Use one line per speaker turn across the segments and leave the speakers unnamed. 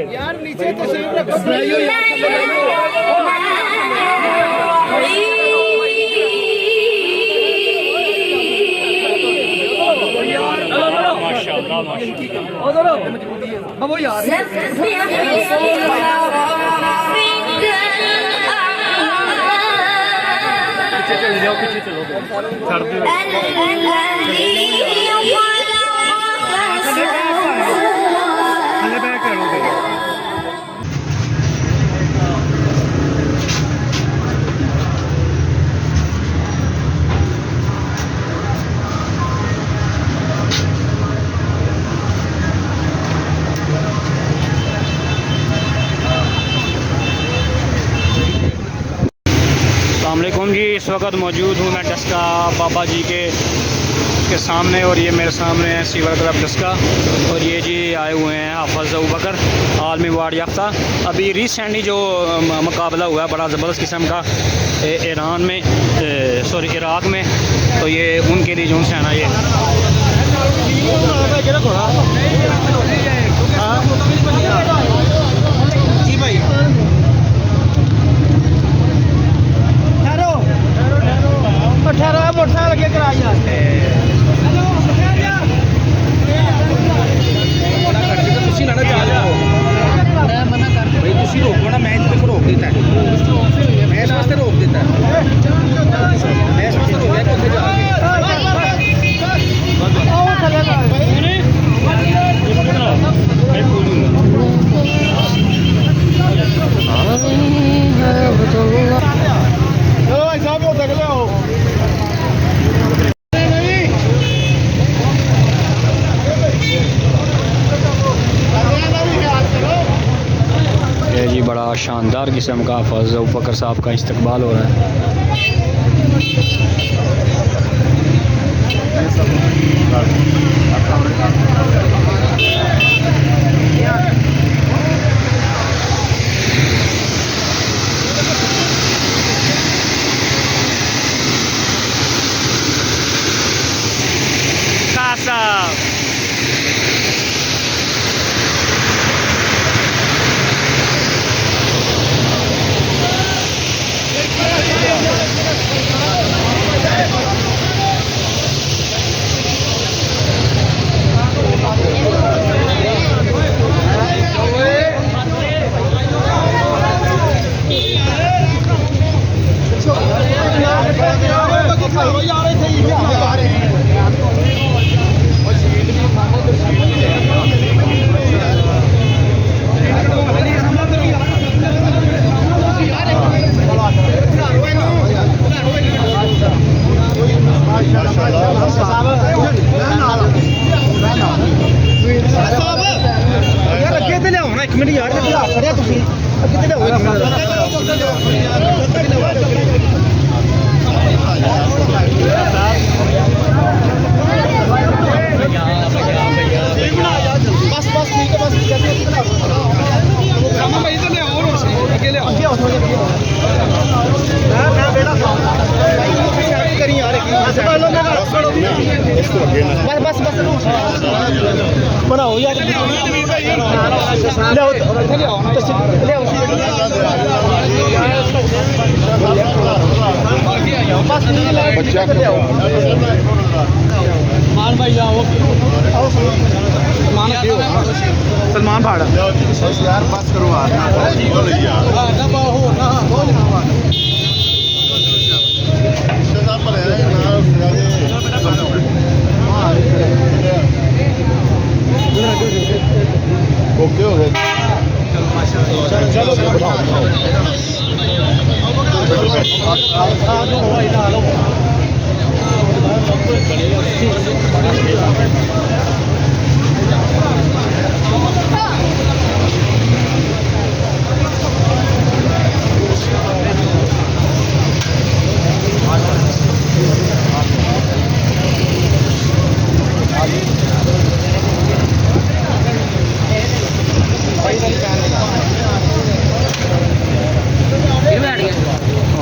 यार नीचे तशरीफ रखो।
माशाल्लाह
वो यार
पीछे चले जाओ, पीछे चलो, छड़ दो। अस्सलामुअलैकुम जी, इस वक्त मौजूद हूँ मैं डस्का बाबा जी के सामने, और ये मेरे सामने है सिविल क्लब डस्का, और ये जी आए हुए हैं हाफिज़ अबू बकर आलमी वार्ड याफ्ता। अभी रिसेंटली जो मुकाबला हुआ है बड़ा ज़बरदस्त किस्म का ईरान में, सॉरी इराक़ में, तो ये उनके लिए जो है ना ये जी भाई
ठहरो मोटरसाइकिल लगे करा यार।
ਤੁਸੀਂ ਨਾ ਜਾ ਲਿਓ, ਮੈਂ ਮਨਾ ਕਰ ਭਾਈ, ਤੁਸੀਂ ਰੋਕੋ ਨਾ, ਮੈਂ ਇੱਥੇ ਰੋਕ ਦਿੱਤਾ, ਮੈਂ ਇਸ ਵਾਸਤੇ ਰੋਕ ਦਿੱਤਾ, ਮੈਂ ਇਸ ਵਾਸਤੇ ਰੋਕਿਆ ਕਿ ਉੱਥੇ ਜਾ ਕੇ
चलो भाई साहब मोटरसाइकिल आओ।
ये जी बड़ा शानदार किस्म का हाफिज़ अबू बकर साहब का इस्तकबाल हो रहा है।
यार अगे तो लियाओ ना, एक मिनट यार, खड़े तुम अगे तो बस बस ठीक है, बस भाई तो ले आओ, अगे ले आओ करी यार, बस बस बस बनाओ यार, सलमान भाई जाओ, सलमान भाड़ा यार, बस करो ओके हो गए। चलो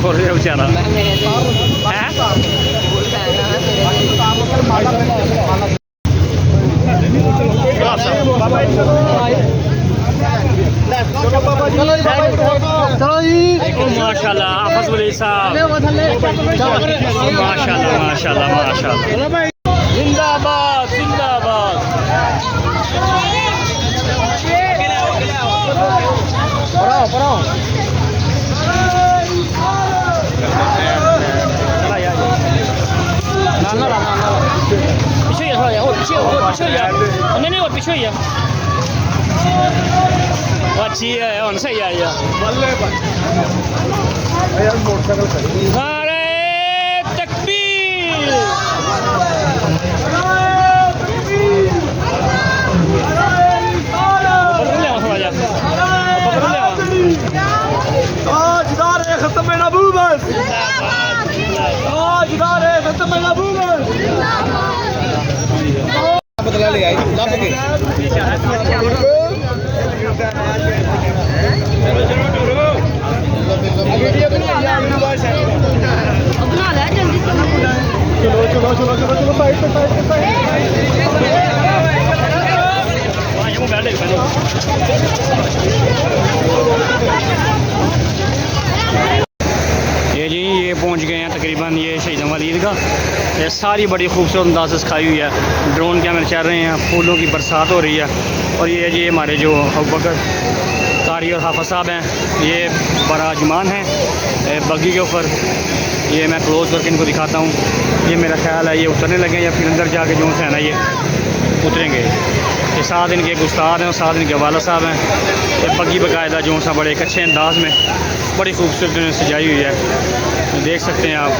और बेचारा है माशाल्लाह हाफिज वली साहब, माशाल्लाह माशाल्लाह माशाल्लाह। जिंदाबाद जिंदाबाद। नहीं और पीछे ही है। अच्छी है और सही है यार। नारे तकबीर।
बदला ले आई लब के
बना ले जल्दी से।
चलो साइड पे
ये जी ये पहुंच गए हैं तकरीबन ये शहीद वाली ईदगाह। ये सारी बड़ी खूबसूरत अंदाज से सिखाई हुई है, ड्रोन कैमरे चल रहे हैं, फूलों की बरसात हो रही है। और ये जी हमारे जो अबू बकर कारी और हाफिज साहब हैं, ये बराजमान हैं बग्गी के ऊपर। ये मैं क्लोज करके इनको दिखाता हूँ। ये मेरा ख्याल है ये उतरने लगे या फिर अंदर जाके जो से है ना ये उतरेंगे। ये साथ इनके एक उस्ताद हैं और साथ इनके वाला साहब हैं। ये बग्गी बाकायदा जो सा बड़े एक अच्छे अंदाज में बड़ी खूबसूरत इन्होंने सजाई हुई है, देख सकते हैं आप।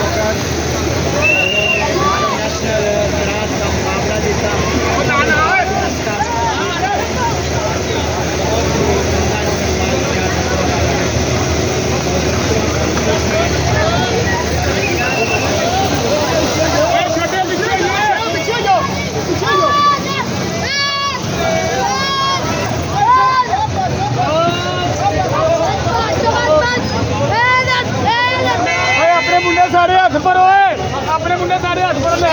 अपने मुंडे सारे हाथ पर होए, अपने मुंडे सारे हाथ पर ले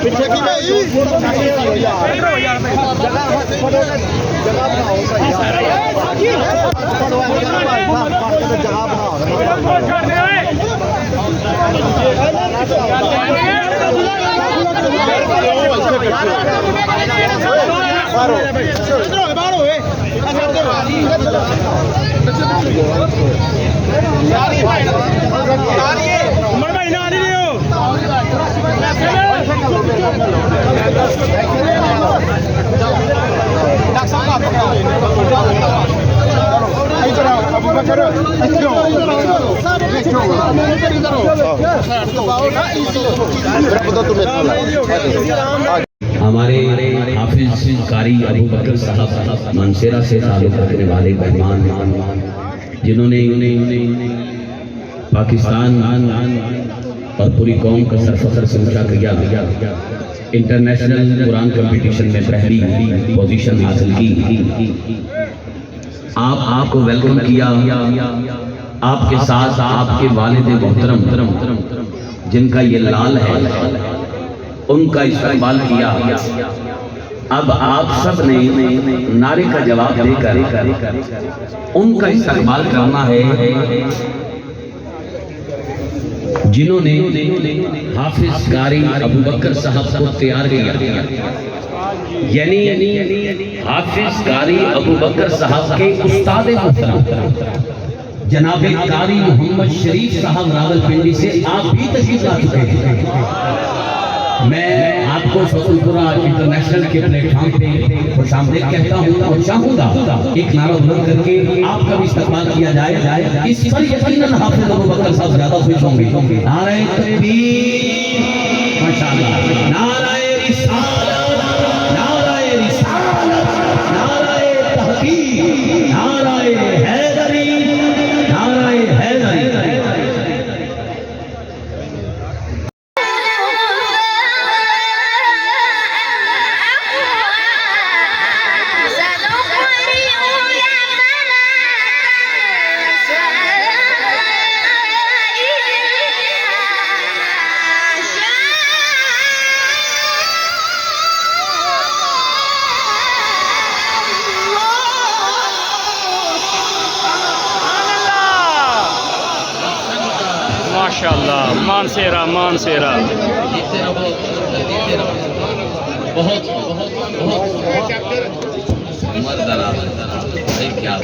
पीछे की
हमारे हाफिज कारी अबू बकर साहब मानसेरा से ताल्लुक़ रखने वाले मेहमान जिन्होंने पाकिस्तान और पूरी कौम का सरफखर से ऊंचा किया, इंटरनेशनल कुरान कंपटीशन में पहली पोजीशन हासिल की। आपको वेलकम किया। आपके साथ आपके वालिद मोहतरम जिनका ये लाल है उनका इस्तेमाल किया। अब आप सब ने नारे का जवाब देकर उनका इस्तेमाल करना है जिन्होंने हाफिज कारी अबू बकर साहब को तैयार किया, यानी हाफिज कारी अबू बकर साहब के उस्ताद मोहतरम जनाब कारी मोहम्मद शरीफ साहब रावलपिंडी से आप भी तशरीफ ला चुके हैं। मैं आपको फतेहपुरा इंटरनेशनल के प्लेटफॉर्म पे खुशामदीद कहता हूँ और चाहूँगा एक नारा बुलंद करके आपका भी इस्तेमाल किया जाए। इस पर यकीनन हाफिज अबू बकर साहब ज्यादा खुश होंगे। नारे तकबीर, माशाअल्लाह, नारे रिसालत, नारे रिसालत, नारे तहकीक, नारे हैदरी, नारे हैदरी।
माशाल्लाह, मानसेरा मानसेरा।
जीते रहो, बहुत बहुत बहुत मर्दाना भाई, क्या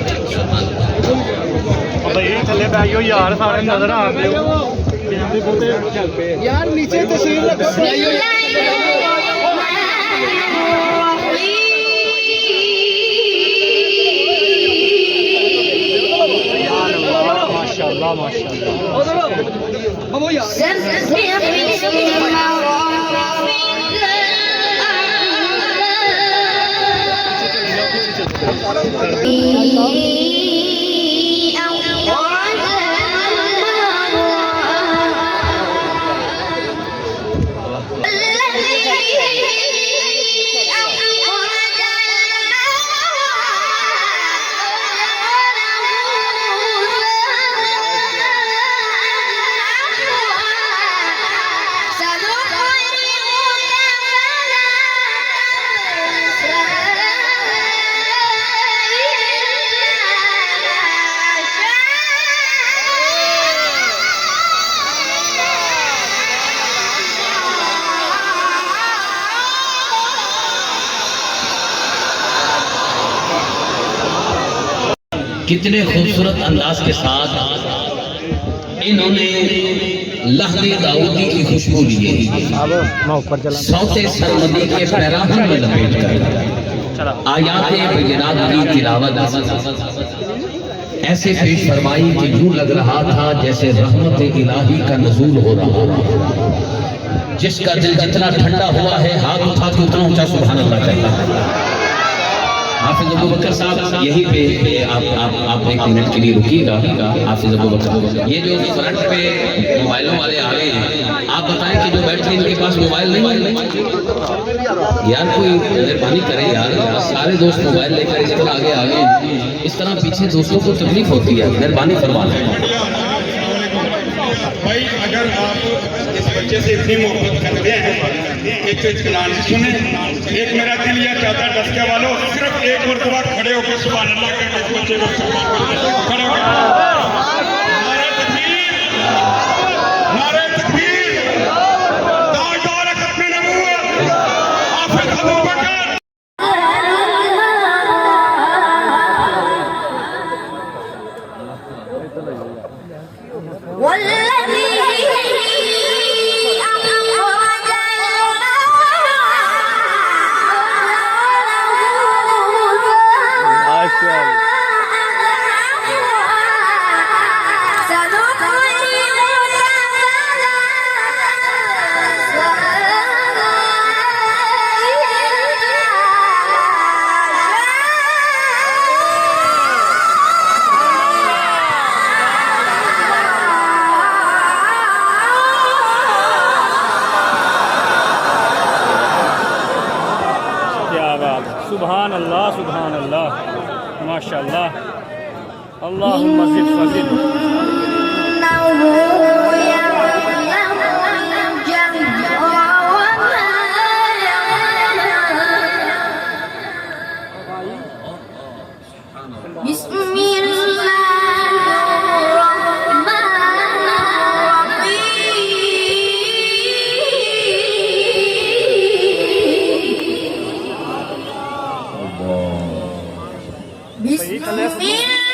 भाई थले बैठो यार, सारे नजर आ गए
यार नीचे तस्वीर रखो।
माशाल्लाह माशाल्लाह।
अब वो यार
कितने खूबसूरत अंदाज के साथ इन्होंने लहने दाऊदी की खुशबू ली, सौते सरमदी के पैराहन में लपेट कर आयाते बयनात की तिलावत ऐसे पेश फरमाई कि यूं लग रहा था जैसे रहमत इलाही का नज़ूल हो रहा। जिसका दिल जितना ठंडा हुआ है, हाथ उठा के उतना ऊंचा सुभान अल्लाह कहता है। हाफिज अबू बकर साहब यहीं पे आप एक मिनट के लिए रुकिएगा। हाफिज अबू बकर, ये जो फ्रंट पे मोबाइलों वाले आ गए हैं, आप बताएं कि जो बैठे इनके पास मोबाइल नहीं है यार, कोई मेहरबानी करे यार, सारे दोस्त मोबाइल लेकर इस तरह आगे आ गए, इस तरह पीछे दोस्तों को तकलीफ होती है, मेहरबानी फरमाना।
भाई अगर आप इस बच्चे से इतनी मोहब्बत करते हैं, एक तो इसके नाम से सुने, एक मेरा दिल यह चाहता है दस्ते वालों, सिर्फ एक मरतबा खड़े होकर सुभान अल्लाह कहते इस बच्चे को खड़े होकर नारे तकबीर, नारे तकबीर, ताजदार खत्म नबूवत हाफिज अबू बकर।
सुभान अल्लाह सुभान अल्लाह, माशाल्लाह, अल्लाहुम्मा ज़िद फज़िद।
Bismillah.